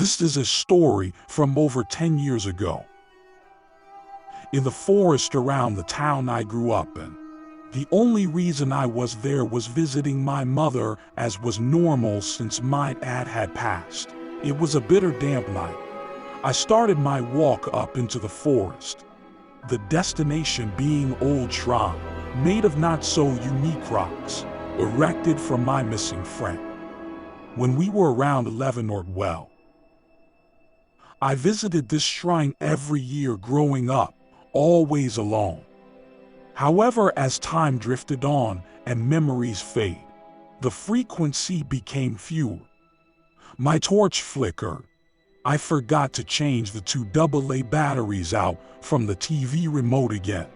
This is a story from over 10 years ago. In the forest around the town I grew up in. The only reason I was there was visiting my mother, as was normal since my dad had passed. It was a bitter, damp night. I started my walk up into the forest, the destination being old shrine, made of not-so-unique rocks, erected for my missing friend. When we were around 11 or 12, I visited this shrine every year growing up, always alone. However, as time drifted on and memories fade, the frequency became fewer. My torch flickered. I forgot to change the 2 AA batteries out from the TV remote again.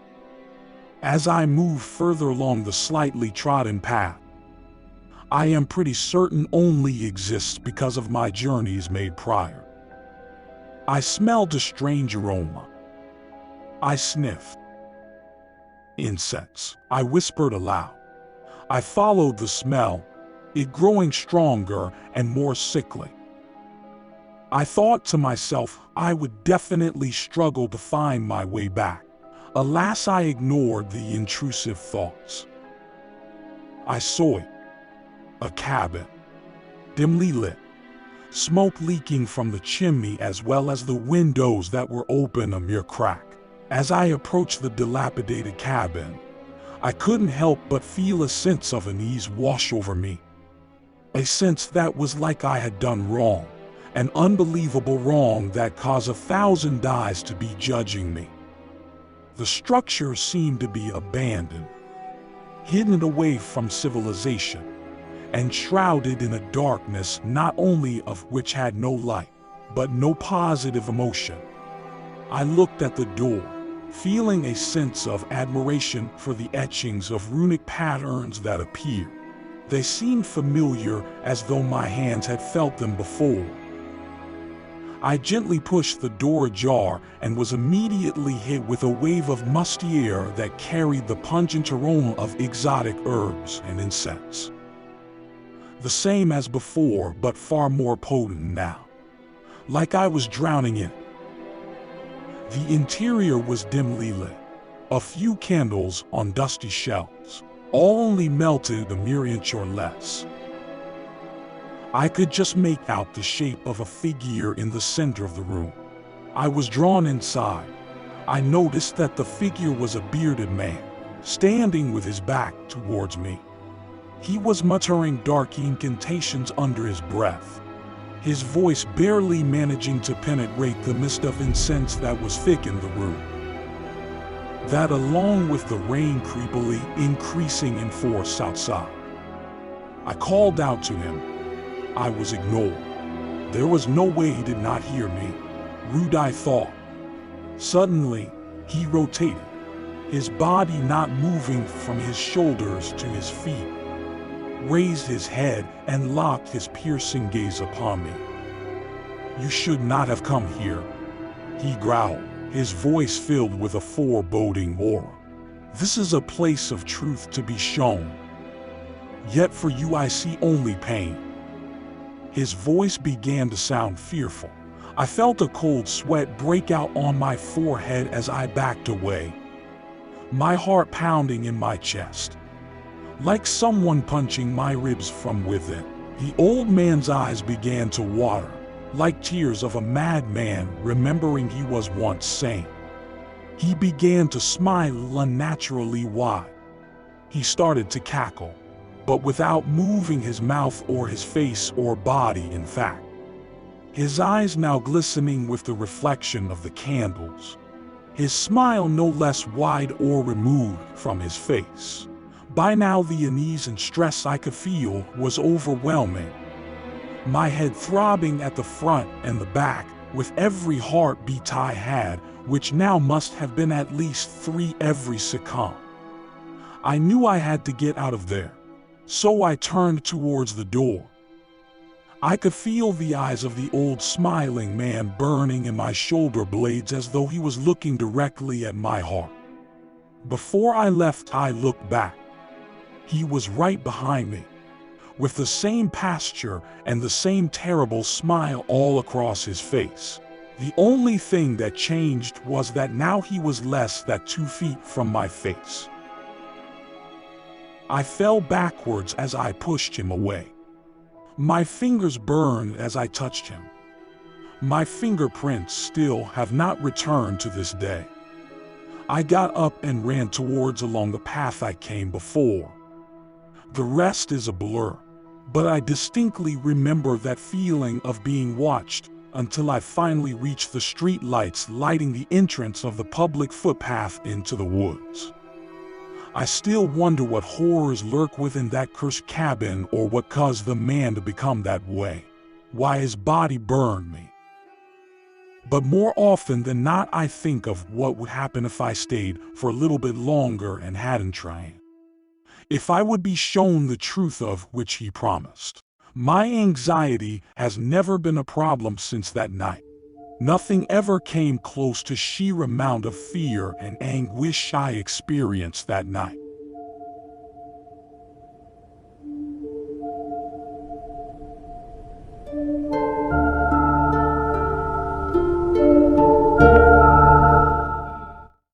As I moved further along the slightly trodden path, I am pretty certain only exists because of my journeys made prior. I smelled a strange aroma. I sniffed. Insects, I whispered aloud. I followed the smell, it growing stronger and more sickly. I thought to myself I would definitely struggle to find my way back. Alas, I ignored the intrusive thoughts. I saw it. A cabin, dimly lit, smoke leaking from the chimney as well as the windows that were open a mere crack. As I approached the dilapidated cabin, I couldn't help but feel a sense of unease wash over me. A sense that was like I had done wrong, an unbelievable wrong that caused 1,000 eyes to be judging me. The structure seemed to be abandoned, hidden away from civilization, and shrouded in a darkness not only of which had no light, but no positive emotion. I looked at the door, feeling a sense of admiration for the etchings of runic patterns that appeared. They seemed familiar, as though my hands had felt them before. I gently pushed the door ajar and was immediately hit with a wave of musty air that carried the pungent aroma of exotic herbs and insects. The same as before, but far more potent now, like I was drowning in it. The interior was dimly lit, a few candles on dusty shelves, all only melted a mere inch or less. I could just make out the shape of a figure in the center of the room. I was drawn inside. I noticed that the figure was a bearded man, standing with his back towards me. He was muttering dark incantations under his breath, his voice barely managing to penetrate the mist of incense that was thick in the room. That, along with the rain creepily increasing in force outside. I called out to him. I was ignored. There was no way he did not hear me. Rude, I thought. Suddenly, he rotated, his body not moving from his shoulders to his feet, raised his head and locked his piercing gaze upon me. "You should not have come here," he growled, his voice filled with a foreboding aura. "This is a place of truth to be shown. Yet for you I see only pain." His voice began to sound fearful. I felt a cold sweat break out on my forehead as I backed away, my heart pounding in my chest, like someone punching my ribs from within. The old man's eyes began to water, like tears of a madman remembering he was once sane. He began to smile unnaturally wide. He started to cackle, but without moving his mouth or his face or body, in fact. His eyes now glistening with the reflection of the candles. His smile no less wide or removed from his face. By now the unease and stress I could feel was overwhelming. My head throbbing at the front and the back with every heartbeat I had, which now must have been at least 3 every second. I knew I had to get out of there, so I turned towards the door. I could feel the eyes of the old smiling man burning in my shoulder blades as though he was looking directly at my heart. Before I left, I looked back. He was right behind me, with the same pasture and the same terrible smile all across his face. The only thing that changed was that now he was less than 2 feet from my face. I fell backwards as I pushed him away. My fingers burned as I touched him. My fingerprints still have not returned to this day. I got up and ran towards along the path I came before. The rest is a blur, but I distinctly remember that feeling of being watched until I finally reached the street lights lighting the entrance of the public footpath into the woods. I still wonder what horrors lurk within that cursed cabin or what caused the man to become that way, why his body burned me. But more often than not, I think of what would happen if I stayed for a little bit longer and hadn't tried. If I would be shown the truth of which he promised. My anxiety has never been a problem since that night. Nothing ever came close to sheer amount of fear and anguish I experienced that night.